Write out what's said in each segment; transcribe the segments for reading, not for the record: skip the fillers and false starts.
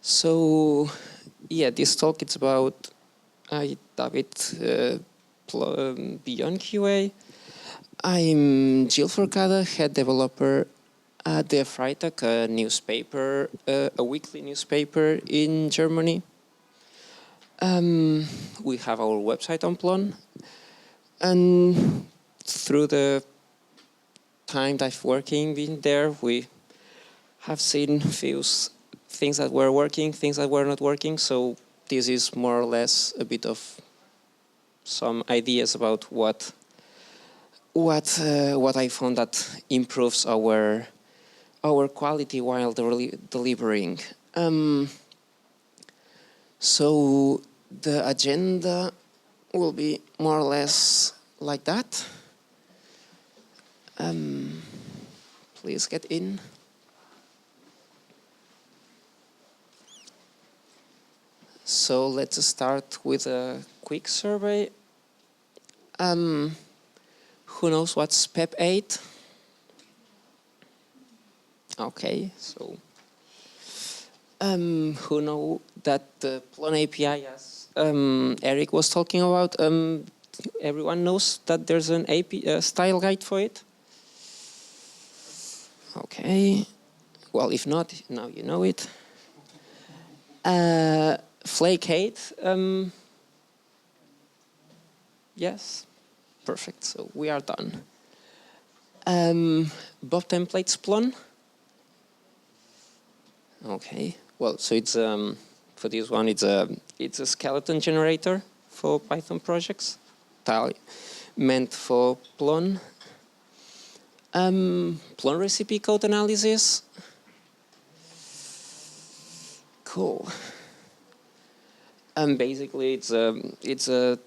So, yeah, this talk is about David Beyond QA. I'm Gil Forcada, head developer at the Freitag, a newspaper, a weekly newspaper in Germany. We have our website on Plone, and through the time that I've working in there, we have seen few things that were working, things that were not working. So this is more or less a bit of some ideas about what I found that improves our quality while delivering. So the agenda will be more or less like that. Please get in. So let's start with a quick survey. Who knows what's PEP 8? Okay, so who know that the Plone API, as Eric was talking about, everyone knows that there's an style guide for it? Okay, well, if not, now you know it. Flake 8, yes, perfect, so we are done. Bob templates Plone. Okay, well, so it's for this one, it's a skeleton generator for Python projects, meant for Plone. Plone recipe code analysis. Cool. Basically, it's a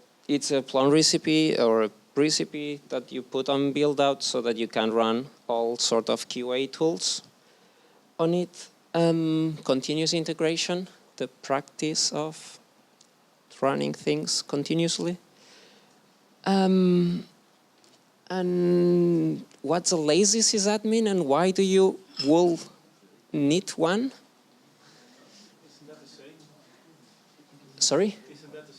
Plone recipe or a recipe that you put on build out so that you can run all sort of QA tools on it. Continuous integration, the practice of running things continuously. And what's a lazy sysadmin and why do you will need one? Isn't that the same? Sorry? Isn't that the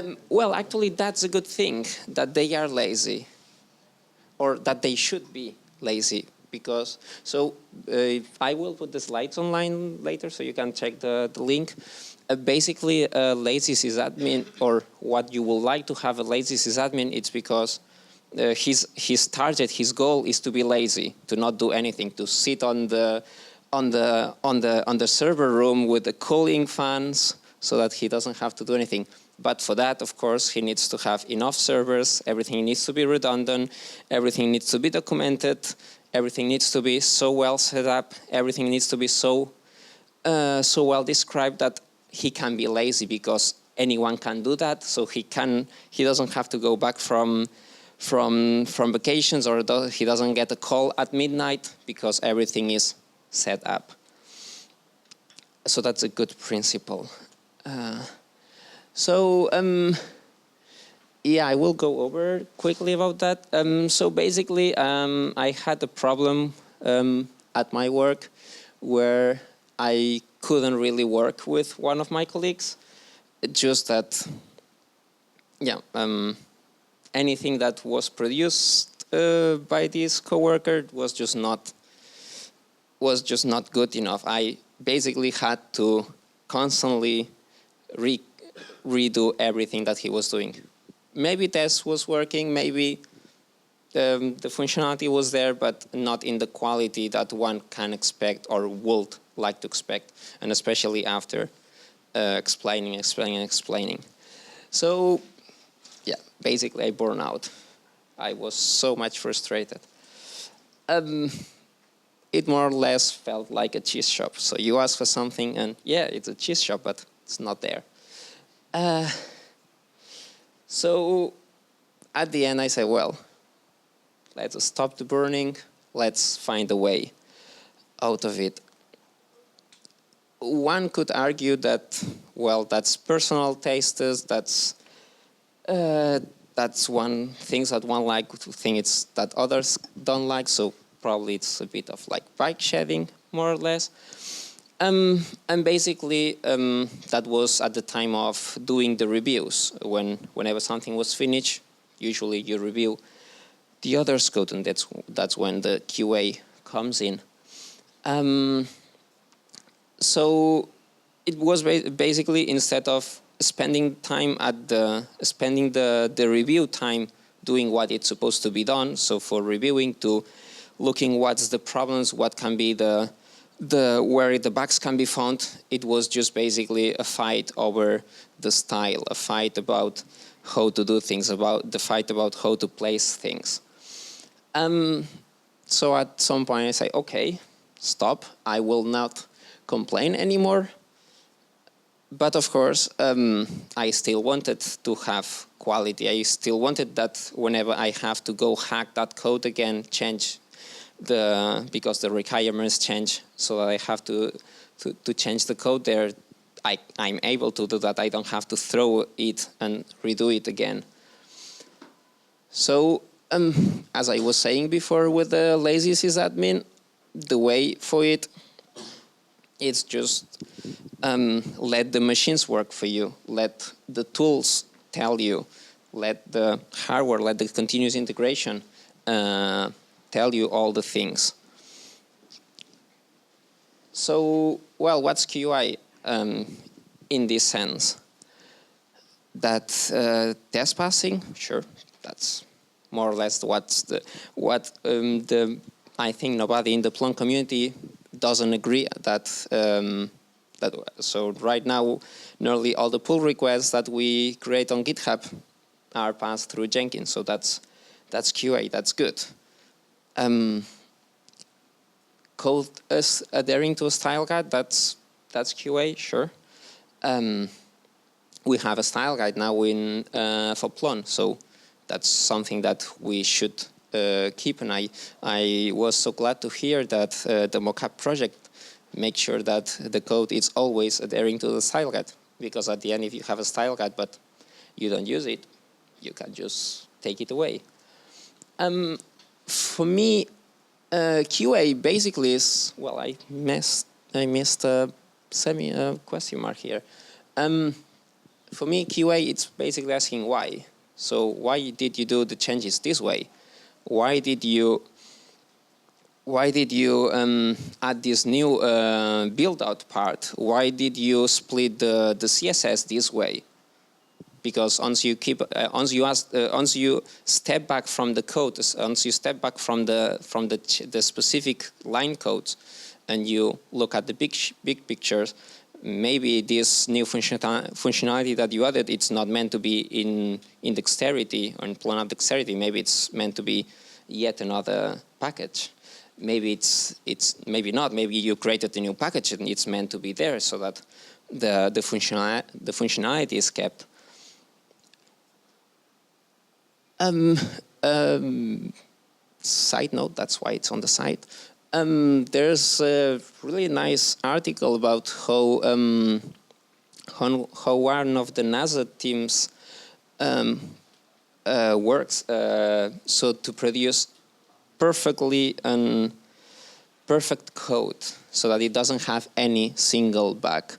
same? Well, actually, that's a good thing, that they are lazy, or that they should be lazy, because, so I will put the slides online later, so you can check the link. Basically, a lazy sysadmin, or what you would like to have a lazy sysadmin, it's because his target, his goal is to be lazy, to not do anything, to sit on the server room with the cooling fans, so that he doesn't have to do anything. But for that, of course, he needs to have enough servers, everything needs to be redundant, everything needs to be documented, everything needs to be so well set up, everything needs to be so well described that he can be lazy, because anyone can do that, so he doesn't have to go back from vacations, or he doesn't get a call at midnight, because everything is set up. So that's a good principle. Yeah, I will go over quickly about that. So basically, I had a problem at my work where I couldn't really work with one of my colleagues. Just that, yeah, anything that was produced by this coworker was just not good enough. I basically had to constantly redo everything that he was doing. Maybe test was working, maybe the functionality was there, but not in the quality that one can expect or would like to expect, and especially after explaining. So, yeah, basically I burned out. I was so much frustrated. It more or less felt like a cheese shop. So you ask for something and yeah, it's a cheese shop, but it's not there. So at the end I said, well, let's stop the burning. Let's find a way out of it. One could argue that, well, that's personal tastes. That's one thing that one like to think it's that others don't like. So Probably it's a bit of like bike shedding, more or less. And basically, that was at the time of doing the reviews. Whenever something was finished, usually you review the other's code, and that's when the QA comes in. So it was basically, instead of spending the review time doing what it's supposed to be done, so for reviewing to looking what's the problems, what can be the where the bugs can be found, it was just basically a fight over the style, a fight about how to do things, about the fight about how to place things. So at some point I say, okay, stop, I will not complain anymore. But of course, I still wanted to have quality. I still wanted that whenever I have to go hack that code again, change because the requirements change, so that I have to change the code there, I'm able to do that. I don't have to throw it and redo it again. So as I was saying before with the lazy sysadmin, the way for it's just let the machines work for you. Let the tools tell you. Let the hardware, let the continuous integration tell you all the things. So, well, what's QI in this sense? That test passing, sure, that's more or less what I think nobody in the Plone community doesn't agree that. So right now, nearly all the pull requests that we create on GitHub are passed through Jenkins. So that's QA. That's good. Code as adhering to a style guide. That's QA. Sure. We have a style guide now for Plone. So that's something that we should keep. And I was so glad to hear that the mockup project make sure that the code is always adhering to the style guide, because at the end, if you have a style guide but you don't use it, you can just take it away. For me, QA basically is, well, I missed a question mark here. For me, QA, it's basically asking why. So why did you do the changes this way? Why did you add this new build-out part? Why did you split the CSS this way? Because once you step back from the code, once you step back from the specific line codes, and you look at the big pictures, maybe this new functionality that you added, it's not meant to be in dexterity or in Plone dexterity. Maybe it's meant to be yet another package. Maybe it's maybe not. Maybe you created a new package and it's meant to be there so that the functionality is kept. Side note, that's why it's on the side. There's a really nice article about how one of the NASA teams works so to produce perfect code so that it doesn't have any single bug.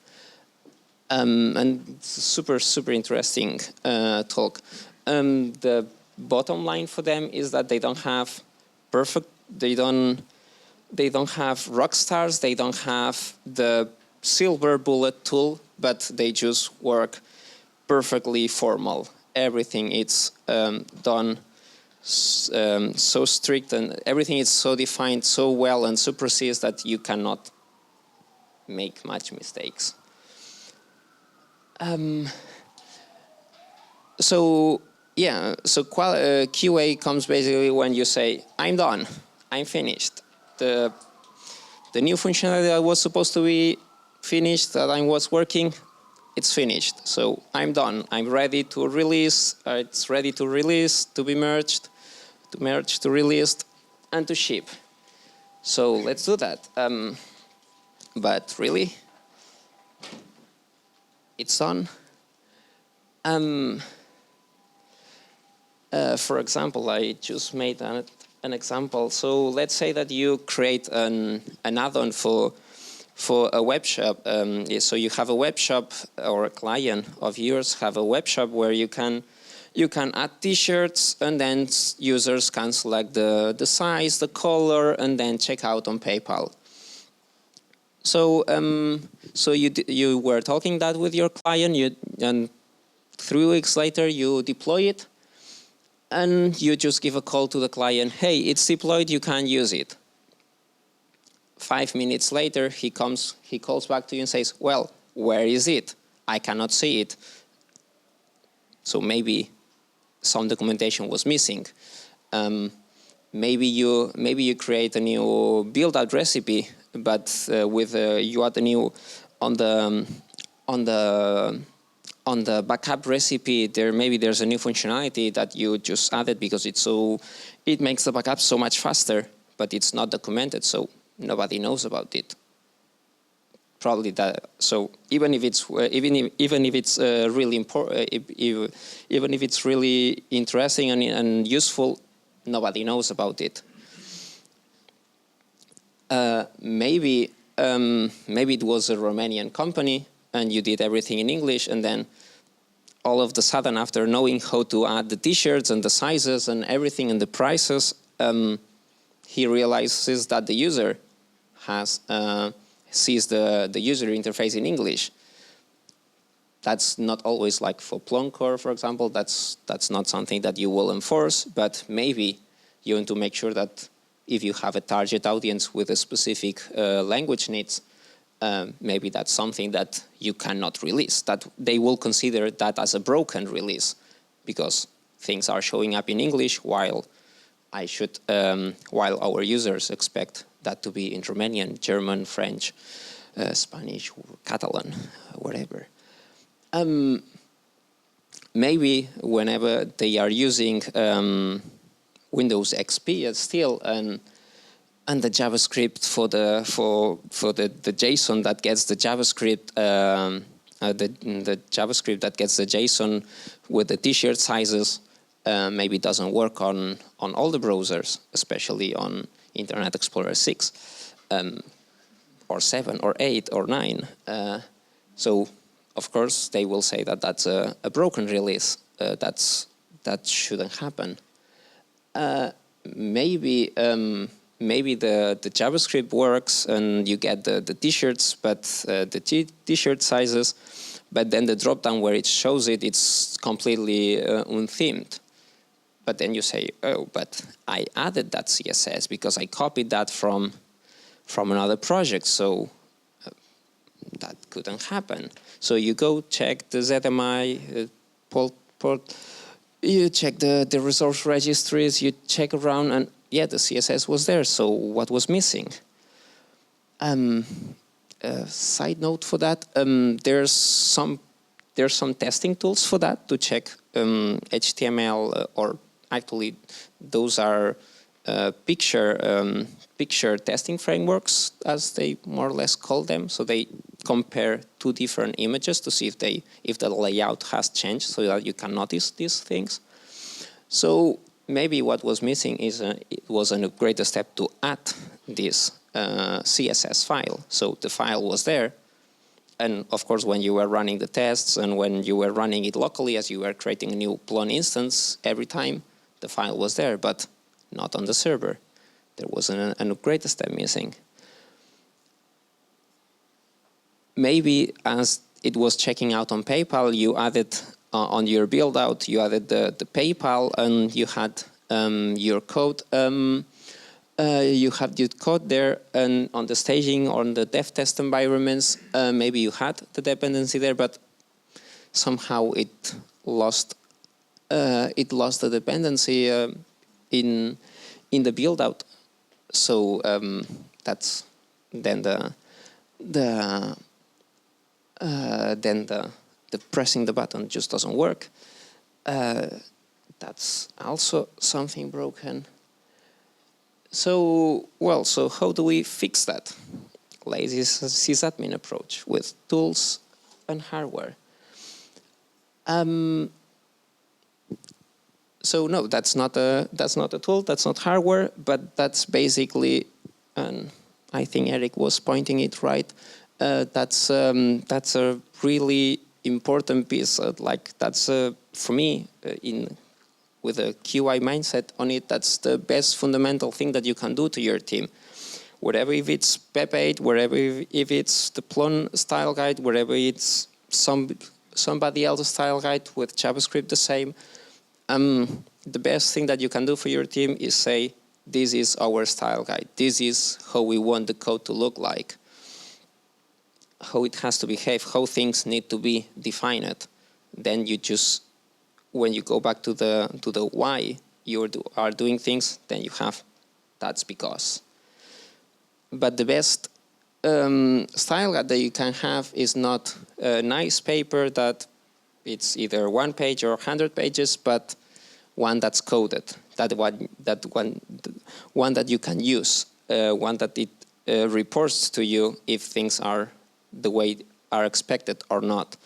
And it's super interesting talk. The bottom line for them is that they don't have they don't have rock stars, they don't have the silver bullet tool, but they just work perfectly formal. Everything is done so strict, and everything is so defined so well and so precise that you cannot make much mistakes. So QA comes basically when you say, I'm done, I'm finished. The new functionality that was supposed to be finished, that I was working, it's finished. So I'm done. I'm ready to release. It's ready to release, to be merged, to released, and to ship. So let's do that. But really, it's done. For example, I just made an example. So let's say that you create an add-on for a web shop. So you have a web shop, or a client of yours have a web shop where you can add T-shirts, and then users can select the size, the color, and then check out on PayPal. So so you were talking that with your client, and 3 weeks later you deploy it, and you just give a call to the client, hey, it's deployed, you can use it. 5 minutes later, he calls back to you and says, well, where is it? I cannot see it. So maybe some documentation was missing. Maybe you create a new build-out recipe, but you add a new on the backup recipe. There's a new functionality that you just added because it makes the backup so much faster, but it's not documented, so nobody knows about it. Probably that. So even if it's really important, even if it's really interesting and useful, nobody knows about it. Maybe it was a Romanian company and you did everything in English, and then all of a sudden, after knowing how to add the T-shirts and the sizes and everything and the prices, he realizes that the user sees the user interface in English. That's not always like for Plone core, for example. That's not something that you will enforce, but maybe you want to make sure that if you have a target audience with a specific language needs, maybe that's something that you cannot release, that they will consider that as a broken release because things are showing up in English while our users expect that to be in Romanian, German, French, Spanish, Catalan, whatever. Maybe whenever they are using Windows XP still, and the JavaScript for the JSON that gets the JavaScript, the JavaScript that gets the JSON with the T-shirt sizes, maybe doesn't work on all the browsers, especially on Internet Explorer 6, or 7, or 8, or 9. So, of course, they will say that that's a broken release. That shouldn't happen. Maybe the JavaScript works and you get the T-shirts, but the T-shirt sizes, but then the drop-down where it shows it's completely unthemed. But then you say, oh, but I added that CSS because I copied that from another project, so that couldn't happen. So you go check the ZMI port, you check the resource registries, you check around, and yeah, the CSS was there, so what was missing? Side note for that, there's some testing tools for that to check HTML, or actually those are picture testing frameworks, as they more or less call them. So they compare two different images to see if the layout has changed, so that you can notice these things. So maybe what was missing is it was a greater step to add this CSS file. So the file was there, and of course when you were running the tests and when you were running it locally as you were creating a new Plone instance every time, the file was there, but not on the server. There was a greater step missing. Maybe as it was checking out on PayPal, you added on your build out, you added the PayPal, and you had your code. You had your code there, and on the staging, on the dev test environments, maybe you had the dependency there, but somehow it lost the dependency in the build out. So that's then the pressing the button just doesn't work. That's also something broken. So how do we fix that? Lazy sysadmin approach with tools and hardware. So no, that's not a tool. That's not hardware, but that's basically, and I think Eric was pointing it right. That's a really important piece. Like that's for me in with a QI mindset on it. That's the best fundamental thing that you can do to your team. Whatever, if it's PEP8, wherever, if it's the Plone style guide, wherever it's somebody else's style guide with JavaScript the same. The best thing that you can do for your team is say, this is our style guide. This is how we want the code to look like, how it has to behave, how things need to be defined. Then you just, when you go back to the why you are doing things, then you have that's because. But the best style guide that you can have is not a nice paper that it's either 1 page or 100 pages, but one that's coded. One that you can use, one that it reports to you if things are the way are expected or not.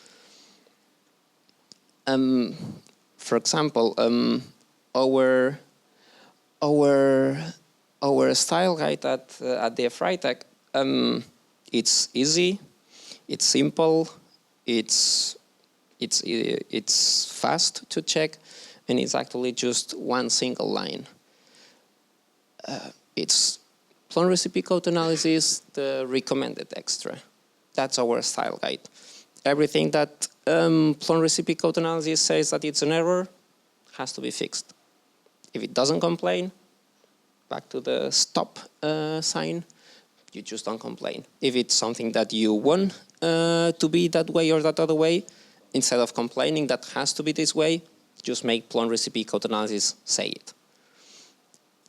For example, our style guide at the Freitag, it's easy, it's simple, it's fast to check, and it's actually just one single line. It's Plone recipe code analysis, the recommended extra. That's our style guide. Everything that Plone recipe code analysis says that it's an error has to be fixed. If it doesn't complain, back to the stop sign, you just don't complain. If it's something that you want to be that way or that other way, instead of complaining that has to be this way, just make Plone recipe code analysis say it.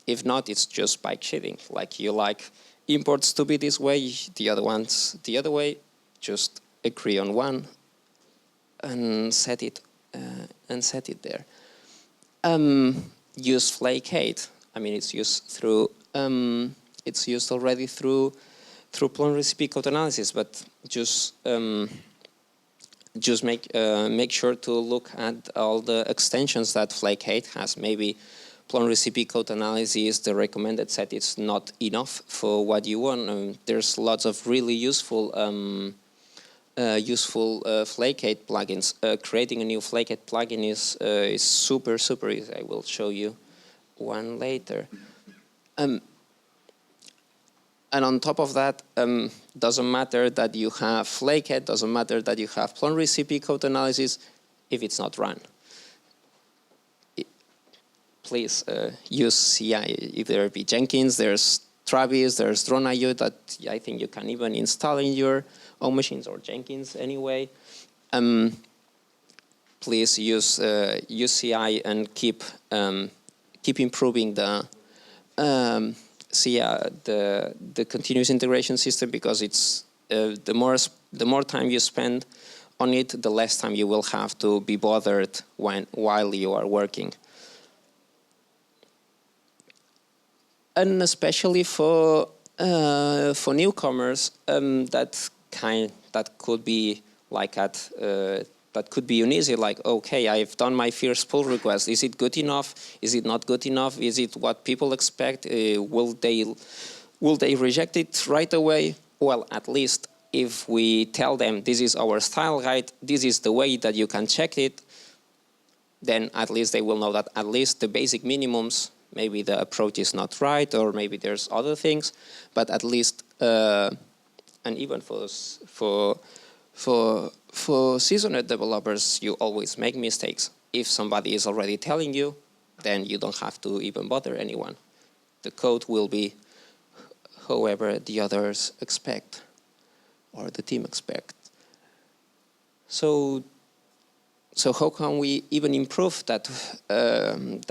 If not, it's just bike cheating. Like you like imports to be this way, the other ones the other way, just agree on one and set it there. Use flakeate. I mean, it's used through it's used already through Plone recipe code analysis, but just make sure to look at all the extensions that flakeate has. Maybe Plone recipe code analysis, the recommended set is not enough for what you want. There's lots of really useful flakeate plugins. Creating a new flakeate plugin is super easy. I will show you one later. And on top of that, doesn't matter that you have flakeate, doesn't matter that you have Plone recipe code analysis if it's not run. Please use CI. Either be Jenkins, there's Travis, there's Drone.io that I think you can even install in your own machines, or Jenkins anyway. Please use CI and keep improving the continuous integration system, because it's the more time you spend on it, the less time you will have to be bothered while you are working. And especially for newcomers, that could be like that could be uneasy. Like, okay, I've done my first pull request. Is it good enough? Is it not good enough? Is it what people expect? Will they reject it right away? Well, at least if we tell them this is our style guide, this is the way that you can check it, then at least they will know that at least the basic minimums. Maybe the approach is not right, or maybe there's other things, but at least, and even for seasoned developers, you always make mistakes. If somebody is already telling you, then you don't have to even bother anyone. The code will be however the others expect, or the team expect. So how can we even improve that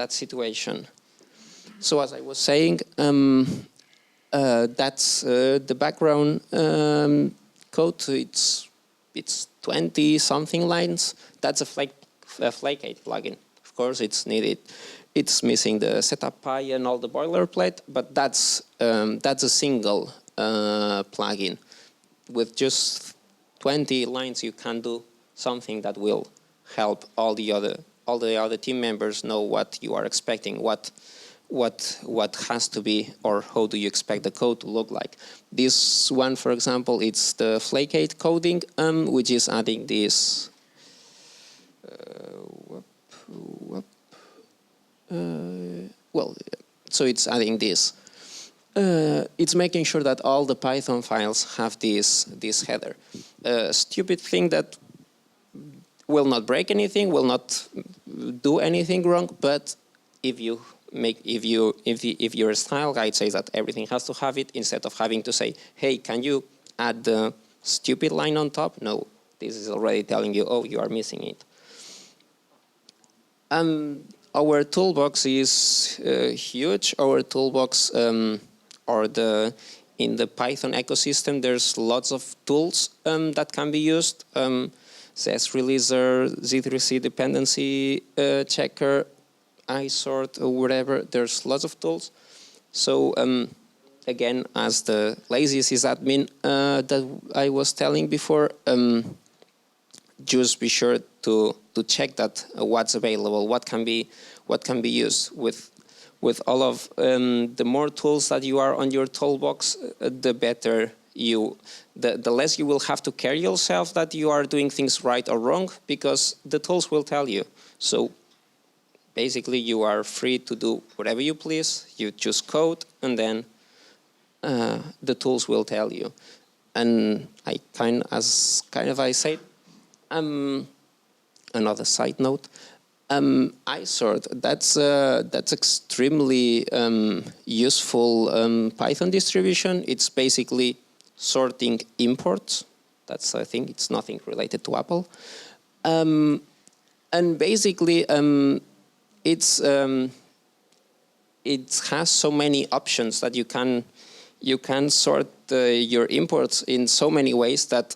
situation? So as I was saying, that's the background code. It's 20-something lines. That's a flakeate plugin. Of course, it's needed. It's missing the setup pie and all the boilerplate, but that's a single plugin. With just 20 lines, you can do something that will help all the other all the other team members know what you are expecting, what has to be, or how do you expect the code to look like. This one, for example, it's the flakate coding, which is adding this. Well, so it's adding this. It's making sure that all the Python files have this header. Stupid thing that will not break anything, will not do anything wrong, but if your style guide says that everything has to have it, instead of having to say, hey, can you add the stupid line on top? No, this is already telling you, oh, you are missing it. Our toolbox is huge. Our toolbox, in the Python ecosystem, there's lots of tools that can be used. CSS Releaser, Z3C Dependency Checker, iSort, or whatever. There's lots of tools. So again, as the lazy sysadmin that I was telling before, just be sure to check that what's available, what can be used with all of the more tools that you are on your toolbox, the better the less you will have to care yourself that you are doing things right or wrong, because the tools will tell you. So basically, you are free to do whatever you please. You choose code, and then the tools will tell you. And I I said, another side note. iSort, that's extremely useful Python distribution. It's basically sorting imports. That's, I think, it's nothing related to Apple. And basically, it has so many options that you can sort your imports in so many ways that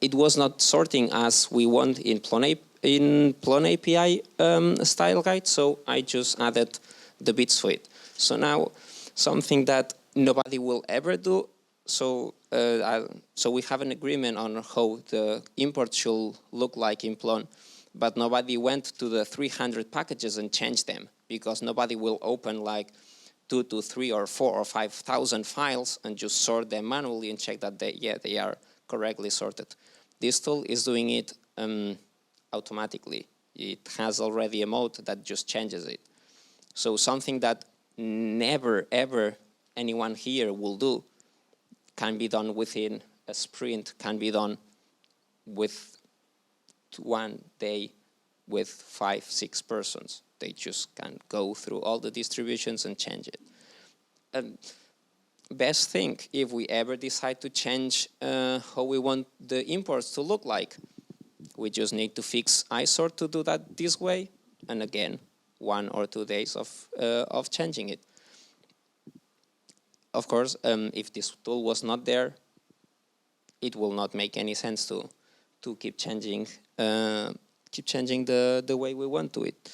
it was not sorting as we want in Plone API style guide, so I just added the bits for it. So now, something that nobody will ever do, so we have an agreement on how the import should look like in Plone, but nobody went to the 300 packages and changed them, because nobody will open like 2 to 3 or 4 or 5,000 files and just sort them manually and check that they are correctly sorted. This tool is doing it automatically. It has already a mode that just changes it. So something that never, ever anyone here will do can be done within a sprint, can be done with 1 day with 5, 6 persons. They just can go through all the distributions and change it. Best thing, if we ever decide to change how we want the imports to look like, we just need to fix iSort to do that this way, and again, 1 or 2 days of changing it. Of course, if this tool was not there, it will not make any sense to keep changing the way we want to it.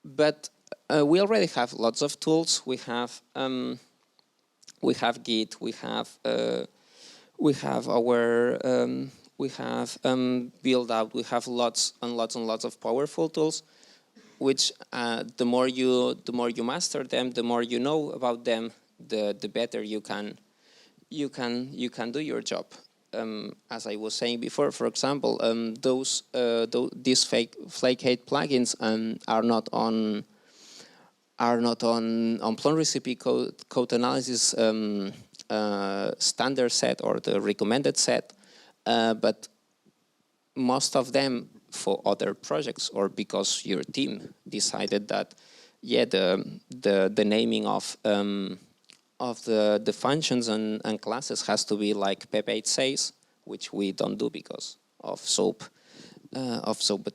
But we already have lots of tools. We have Git. We have our build out. We have lots and lots of powerful tools, which the more you master them, the more you know about them, the better you can do your job. As I was saying before, for example, these flakehate plugins are not on Plone recipe code analysis standard set or the recommended set, but most of them for other projects, or because your team decided that the naming of the functions and classes has to be like Pep8 says, which we don't do because of SOAP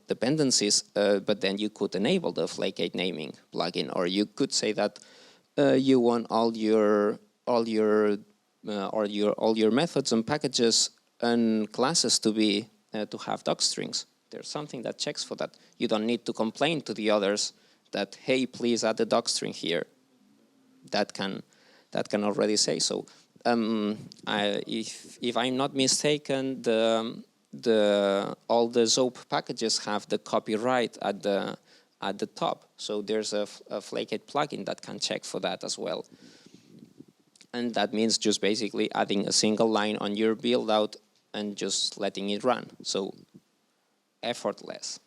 dependencies. But then you could enable the flakehate naming plugin, or you could say that you want all your methods and packages and classes to be to have docstrings. There's something that checks for that. You don't need to complain to the others that, hey, please add the docstring here. That can already say so. If I'm not mistaken, the all the ZOP packages have the copyright at the top. So there's a flaked plugin that can check for that as well. And that means just basically adding a single line on your build out and just letting it run. So effortless.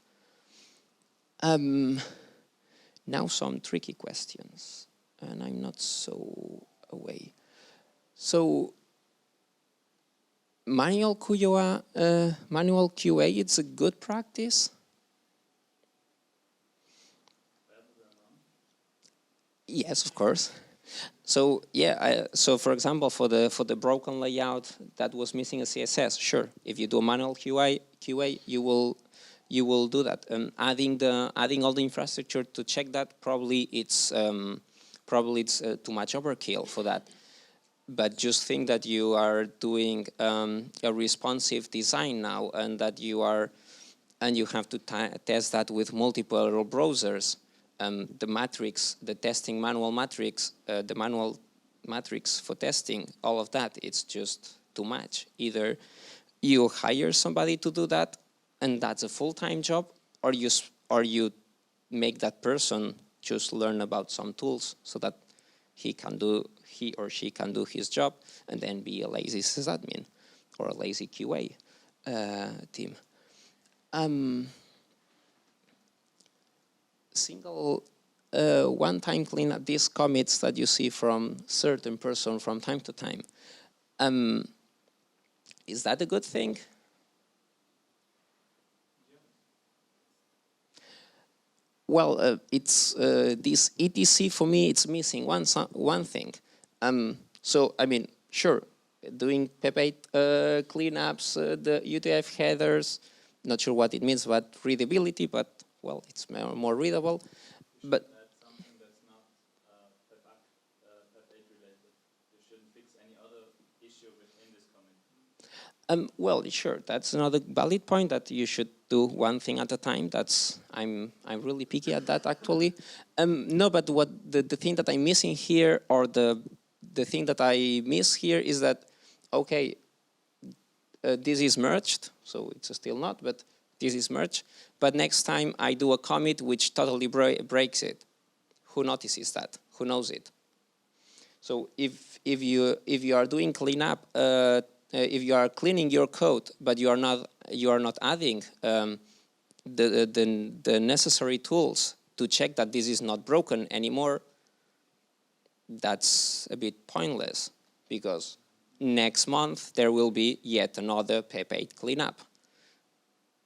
Now some tricky questions, and I'm not so away. So manual QA, it's a good practice. Yes, of course. So yeah, so for example, for the broken layout that was missing a CSS, sure. If you do a manual QA, you will do that. Adding all the infrastructure to check that, probably it's too much overkill for that. But just think that you are doing a responsive design now, and that you have to test that with multiple browsers. The matrix, the testing manual matrix, the manual matrix for testing, all of that, it's just too much. Either you hire somebody to do that, and that's a full-time job, or you make that person just learn about some tools so that he or she can do his job, and then be a lazy sysadmin or a lazy QA team. Single one-time cleanup, these commits that you see from certain person from time to time. Is that a good thing? Well, it's this etc for me. It's missing one thing. So I mean, sure, doing PEP8 cleanups, the UTF headers. Not sure what it means, but readability. But well, it's more readable. But something that's not PEP8 related. You shouldn't fix any other issue within this commit. Well, sure, that's another valid point, that you should do one thing at a time. I'm really picky at that, actually. No, but what the thing that I'm missing here, or the thing that I miss here, is that, okay, this is merged, so it's still not, but this is merged. But next time I do a commit which totally breaks it, who notices that? Who knows it? So if you are doing cleanup, if you are cleaning your code, but you are not adding the necessary tools to check that this is not broken anymore, that's a bit pointless, because next month there will be yet another PEP8 cleanup,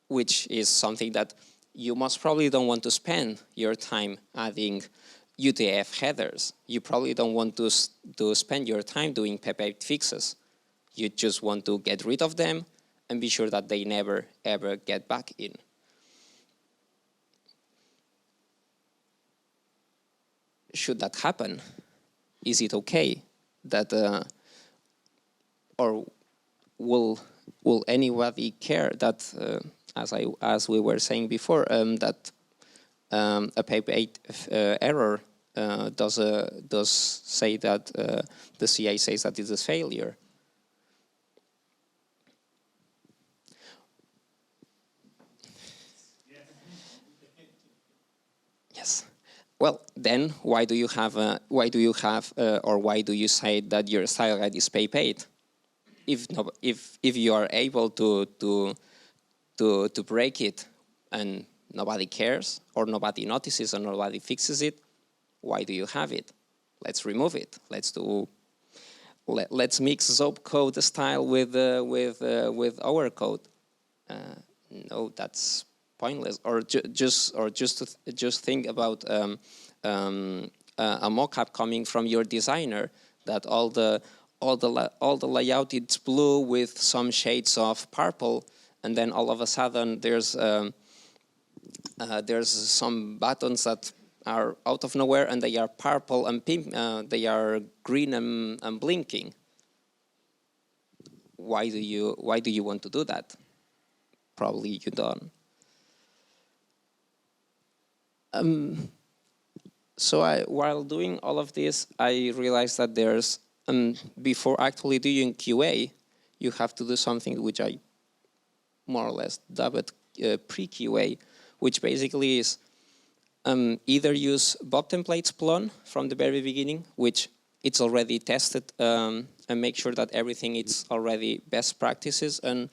which is something that you most probably don't want to spend your time adding UTF headers. You probably don't want to spend your time doing PEP8 fixes. You just want to get rid of them and be sure that they never, ever get back in. Should that happen? Is it okay that, or will anybody care that, as we were saying before, that a PEP8 error does say that the CI says that it's a failure? Yes. Well, then why do you say that your style guide is PEP8? If you are able to break it and nobody cares, or nobody notices, or nobody fixes it, why do you have it? Let's remove it. Let's mix ZOP code style with our code. No, that's pointless. Or just think about a mockup coming from your designer, that all the layout is blue with some shades of purple, and then all of a sudden there's some buttons that are out of nowhere, and they are purple and pink. They are green and blinking. Why do you want to do that? Probably you don't. So while doing all of this, I realized that there's before actually doing QA, you have to do something which I more or less dubbed pre-QA, which basically is either use Bob templates Plone from the very beginning, which it's already tested, and make sure that everything is already best practices, and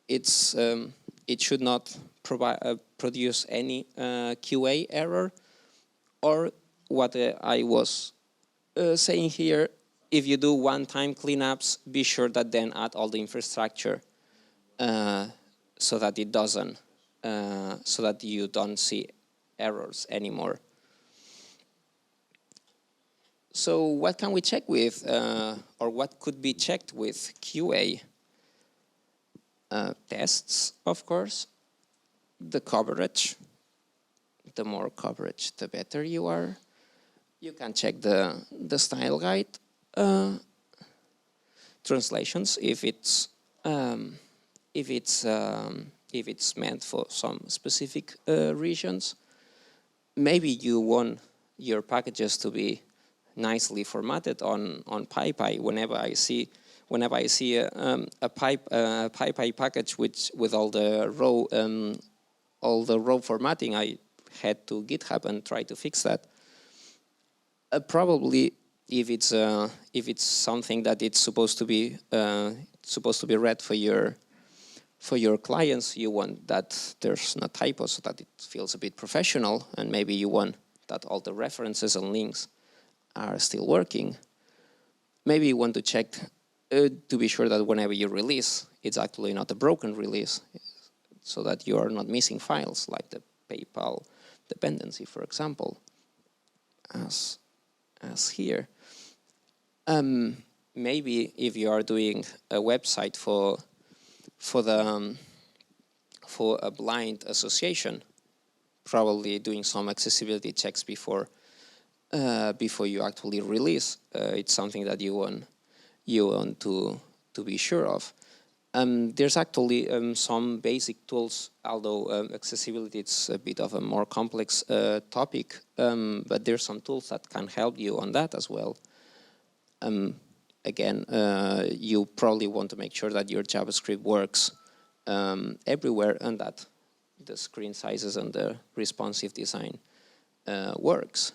it's it should not produce any QA error. Or what I was saying here, if you do one-time cleanups, be sure that then add all the infrastructure so that it doesn't, so that you don't see errors anymore. So what can we check with, or what could be checked with QA? Tests, of course, the coverage. The more coverage, the better you are. You can check the style guide. Translations, if it's meant for some specific regions. Maybe you want your packages to be nicely formatted on PyPy. Whenever I see a PyPy package with all the row formatting, I head to GitHub and try to fix that. Probably, if it's something that it's supposed to be read for your clients, you want that there's no typos, so that it feels a bit professional, and maybe you want that all the references and links are still working. Maybe you want to check to be sure that whenever you release, it's actually not a broken release, so that you are not missing files, like the PayPal dependency, for example, as here. Maybe if you are doing a website for a blind association, probably doing some accessibility checks before you actually release. It's something that you want to be sure of. There's actually some basic tools, although accessibility is a bit of a more complex topic, but there's some tools that can help you on that as well. Again, you probably want to make sure that your JavaScript works everywhere, and that the screen sizes and the responsive design works.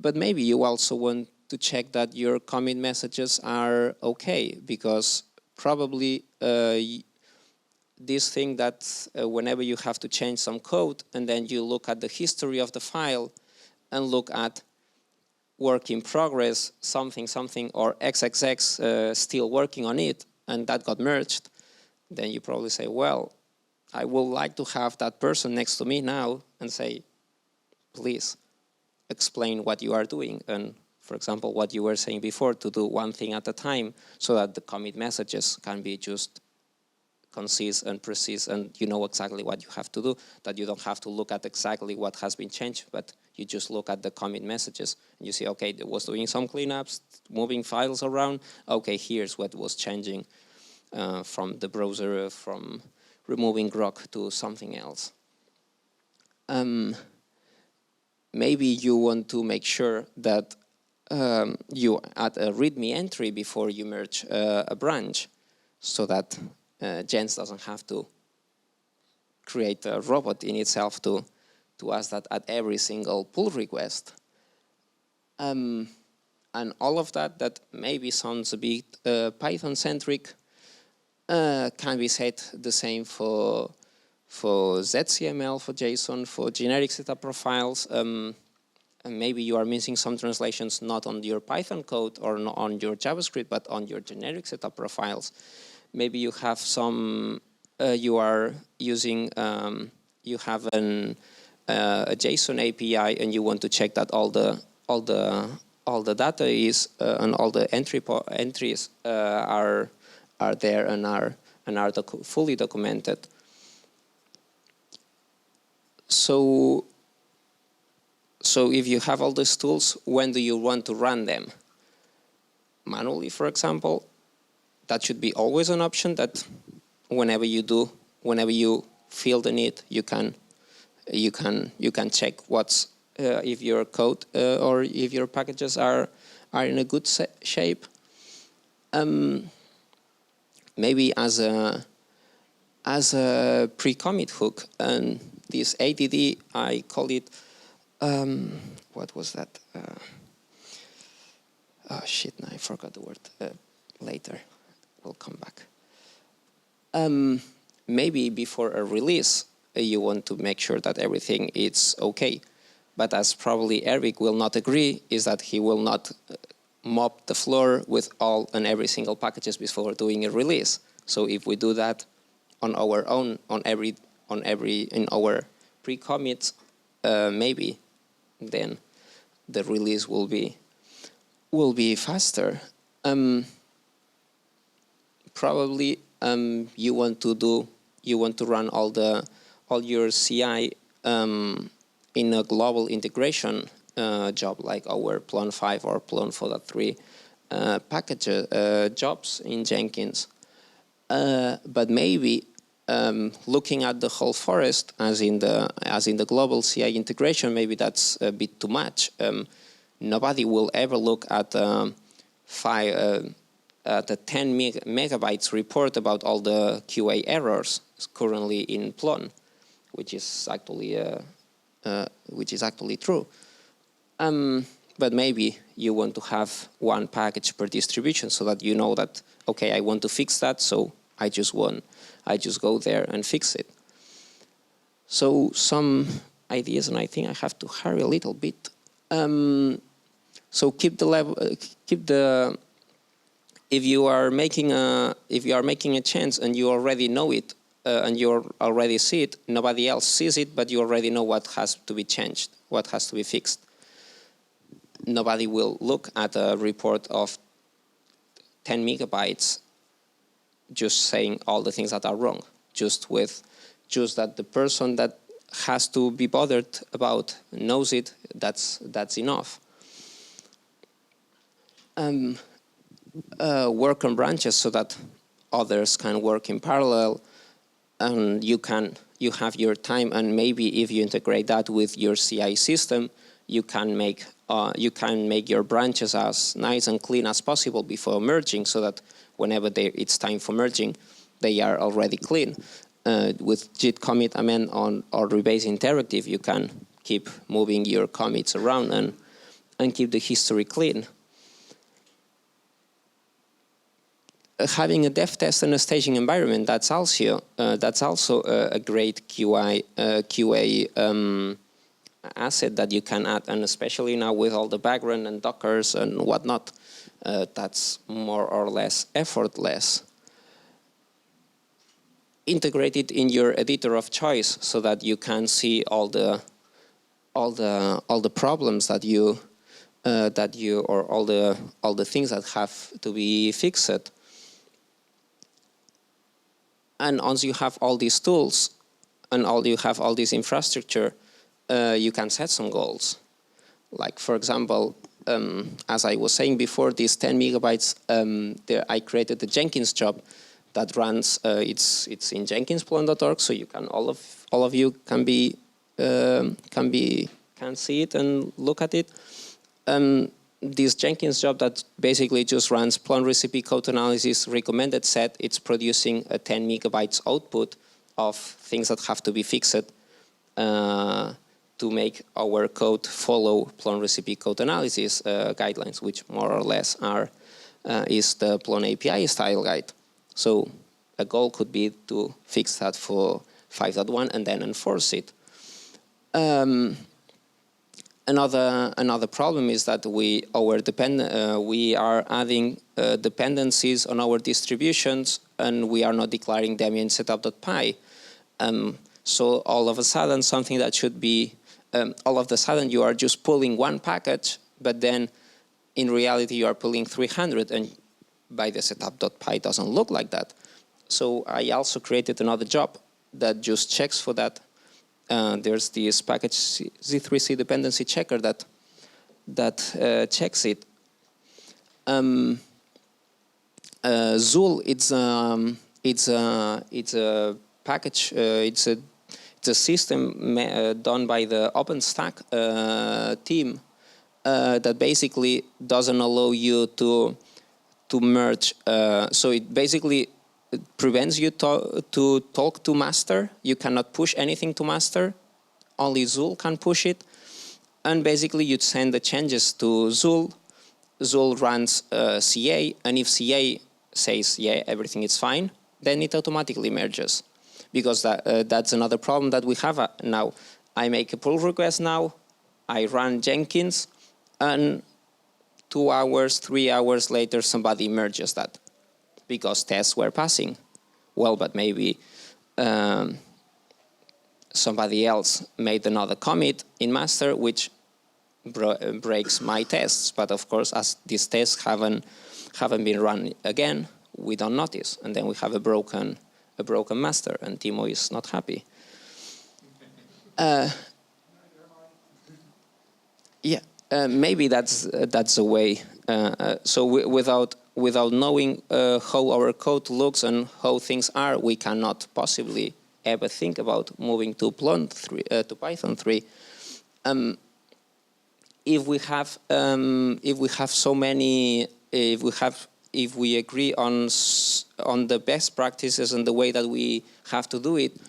But maybe you also want to check that your commit messages are okay, because probably this thing that whenever you have to change some code and then you look at the history of the file and look at work in progress, something, or XXX still working on it, and that got merged, then you probably say, well, I would like to have that person next to me now and say, please explain what you are doing. And for example, what you were saying before, to do one thing at a time so that the commit messages can be just concise and precise, and you know exactly what you have to do, that you don't have to look at exactly what has been changed, but you just look at the commit messages and you see, okay, it was doing some cleanups, moving files around. Okay, here's what was changing from the browser, from removing grok to something else. Maybe you want to make sure that you add a README entry before you merge a branch, so that Jens doesn't have to create a robot in itself to ask that at every single pull request. And all of that maybe sounds a bit Python-centric, can be said the same for ZCML, for JSON, for generic setup profiles. And maybe you are missing some translations not on your Python code or not on your JavaScript, but on your generic setup profiles. Maybe you have some, you are using, you have a JSON API and you want to check that all the data is and all the entries are there and are fully documented. So if you have all these tools, when do you want to run them? Manually, for example, that should be always an option, that whenever you feel the need, you can check what's if your code or if your packages are in a good shape. Maybe as as a pre-commit hook, and this ADD, I call it, what was that? Oh shit, no, I forgot the word. Later, we'll come back. Maybe before a release, you want to make sure that everything is okay. But as probably Eric will not agree, is that he will not mop the floor with all and every single packages before doing a release. So if we do that on our own, in our pre-commits, maybe then the release will be faster. Probably you want to run all your CI in a global integration job, like our Plone 5 or Plone 4.3 package jobs in Jenkins. But maybe looking at the whole forest as in the global CI integration, maybe that's a bit too much. Nobody will ever look at the 10 megabytes report about all the QA errors currently in Plone, which is actually true. But maybe you want to have one package per distribution so that you know that, okay, I want to fix that, so I just go there and fix it. So some ideas, and I think I have to hurry a little bit. So keep the level, if you are making a change and you already know it and you already see it, nobody else sees it, but you already know what has to be changed, what has to be fixed. Nobody will look at a report of 10 megabytes just saying all the things that are wrong, just that the person that has to be bothered about knows it, that's enough. Work on branches so that others can work in parallel, and you have your time, and maybe if you integrate that with your CI system, you can make your branches as nice and clean as possible before merging, so that whenever it's time for merging, they are already clean. With git commit amend or rebase interactive, you can keep moving your commits around and keep the history clean. Having a dev test and a staging environment, that's also a great QA asset that you can add, and especially now with all the background and Dockers and whatnot, that's more or less effortless. Integrate it in your editor of choice so that you can see all the problems that you or all the things that have to be fixed. And once you have all these tools and you have all this infrastructure, you can set some goals. Like, for example, as I was saying before, these 10 megabytes, I created the Jenkins job that runs. It's in jenkinsplone.org, so you can all of you can see it and look at it. This Jenkins job that basically just runs Plone recipe code analysis recommended set. It's producing a 10 megabytes output of things that have to be fixed to make our code follow Plone recipe code analysis guidelines, which more or less is the Plone API style guide. So a goal could be to fix that for 5.1 and then enforce it. Another problem is that we are adding dependencies on our distributions, and we are not declaring them in setup.py. So all of a sudden, something that should be all of a sudden you are just pulling one package, but then in reality you are pulling 300, and by the setup.py doesn't look like that. So I also created another job that just checks for that. There's this package Z3C Dependency Checker that checks it. Zool, it's a package. It's a system done by the OpenStack team that basically doesn't allow you to merge. So it basically prevents you to talk to master. You cannot push anything to master. Only Zul can push it. And basically you'd send the changes to Zul. Zul runs CA, and if CA says, yeah, everything is fine, then it automatically merges. Because that's another problem that we have now. I make a pull request now, I run Jenkins, and 2 hours, 3 hours later, somebody merges that because tests were passing. Well, but maybe somebody else made another commit in master, which breaks my tests. But of course, as these tests haven't been run again, we don't notice, and then we have a broken master, and Timo is not happy. Yeah, maybe that's a way. So without knowing how our code looks and how things are, we cannot possibly ever think about moving to Plone 3, to Python 3. If we have so many, if we agree on the best practices and the way that we have to do it,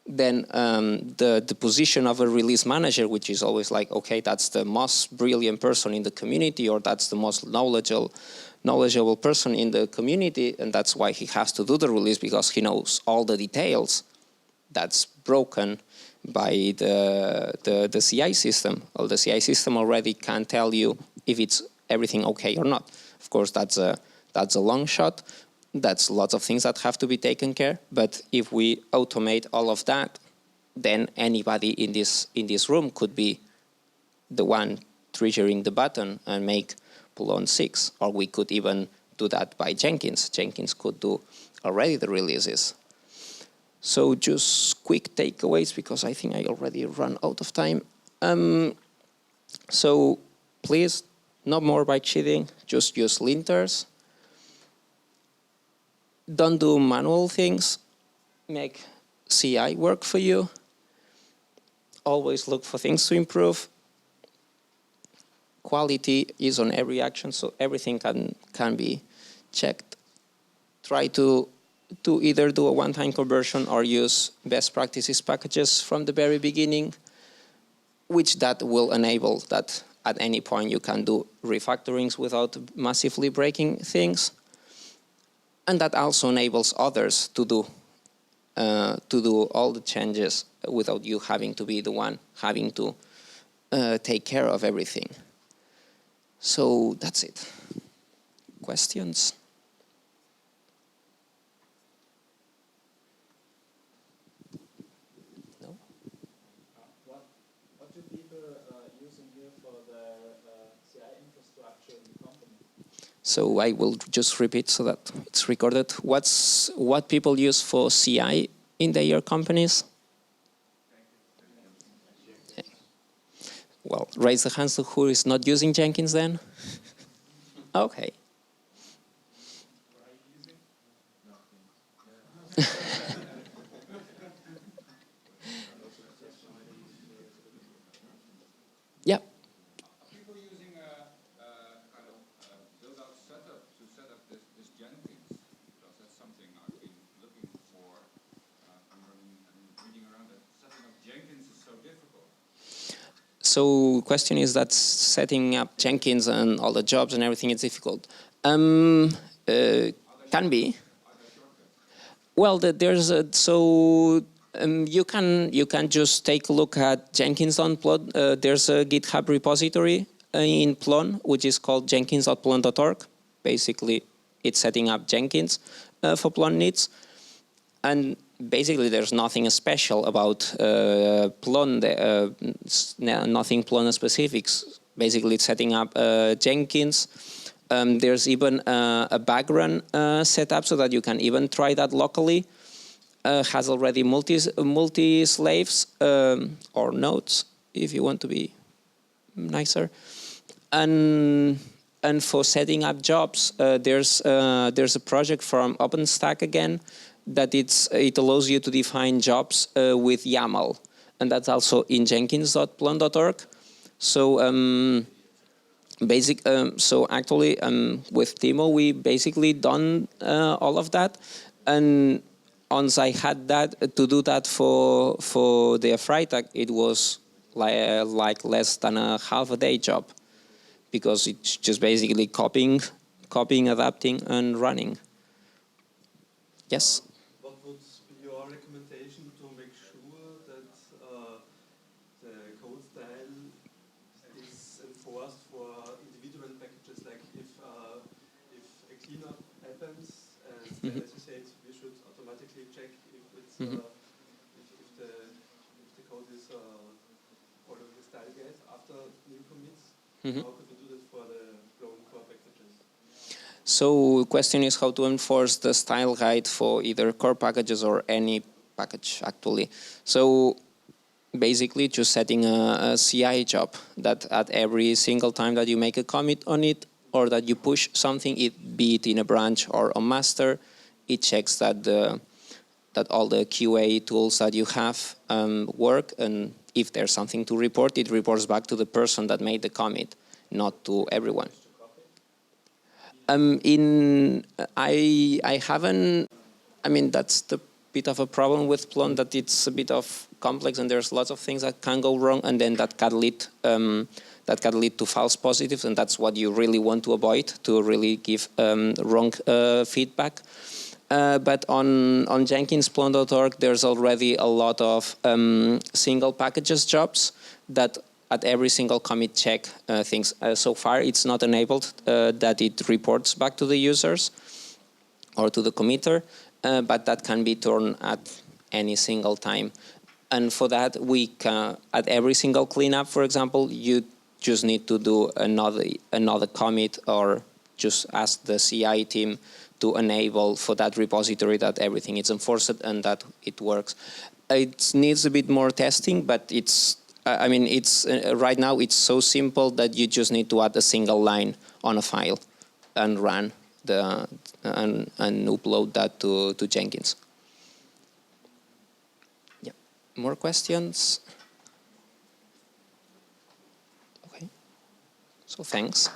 then the position of a release manager, which is always like, okay, that's the most brilliant person in the community, or that's the most knowledgeable person in the community, and that's why he has to do the release because he knows all the details. That's broken by the CI system. Well, the CI system already can tell you if it's everything okay or not. Of course, that's a long shot. That's lots of things that have to be taken care. But if we automate all of that, then anybody in this room could be the one triggering the button and make Plone 6. Or we could even do that by Jenkins. Jenkins could do already the releases. So just quick takeaways, because I think I already run out of time. So please, no more by cheating. Just use linters. Don't do manual things. Make CI work for you. Always look for things to improve. Quality is on every action, so everything can be checked. Try to either do a one-time conversion or use best practices packages from the very beginning, which that will enable that at any point you can do refactorings without massively breaking things. And that also enables others to do all the changes without you having to be the one having to take care of everything. So that's it. Questions? No? What do people using here for their CI infrastructure in the company? So I will just repeat so that it's recorded. What people use for CI in their companies? Well, raise the hands to who is not using Jenkins then. Okay. Yeah. People using a kind of build-out setup to set up this Jenkins, because that's something I've been looking for. I'm reading around that setting up Jenkins is so difficult. So question is that setting up Jenkins and all the jobs and everything is difficult. Can be. Well, there's you can just take a look at Jenkins on Plone. There's a GitHub repository in Plone which is called jenkins.plone.org. Basically, it's setting up Jenkins for Plone needs, and basically there's nothing special about Plone. Nothing Plone specifics. Basically, it's setting up Jenkins. There's even a background set up so that you can even try that locally. Has already multi slaves or nodes, if you want to be nicer. And for setting up jobs, there's a project from OpenStack again that it allows you to define jobs with YAML, and that's also in jenkins.plone.org. So so actually with Timo we basically done all of that. And once I had that, to do that for the Freitag, it was like less than a half a day job, because it's just basically copying, adapting, and running. Yes? What would be your recommendation to make sure that the code style is enforced for individual packages? Like if a cleanup happens, and then, as you said, we should automatically check if it's if the code is following the style guide after new commits. How could we do that for the Plone core packages? So the question is how to enforce the style guide for either core packages or any package, actually. So basically just setting a CI job that at every single time that you make a commit on it or that you push something, be it in a branch or on master, it checks that that all the QA tools that you have work, and if there's something to report, it reports back to the person that made the commit, not to everyone. I haven't. I mean, that's the bit of a problem with Plone, that it's a bit of complex and there's lots of things that can go wrong, and then that can lead to false positives, and that's what you really want to avoid, to really give wrong feedback. But on Jenkins Plone.org, there's already a lot of single packages jobs that at every single commit check things. So far, it's not enabled that it reports back to the users or to the committer, but that can be turned at any single time. And for that, we can, at every single cleanup, for example, you just need to do another commit, or just ask the CI team to enable for that repository that everything is enforced and that it works. It needs a bit more testing, but it's. I mean, it's right now it's so simple that you just need to add a single line on a file and run and upload that to Jenkins. Yeah. More questions? Okay. So thanks.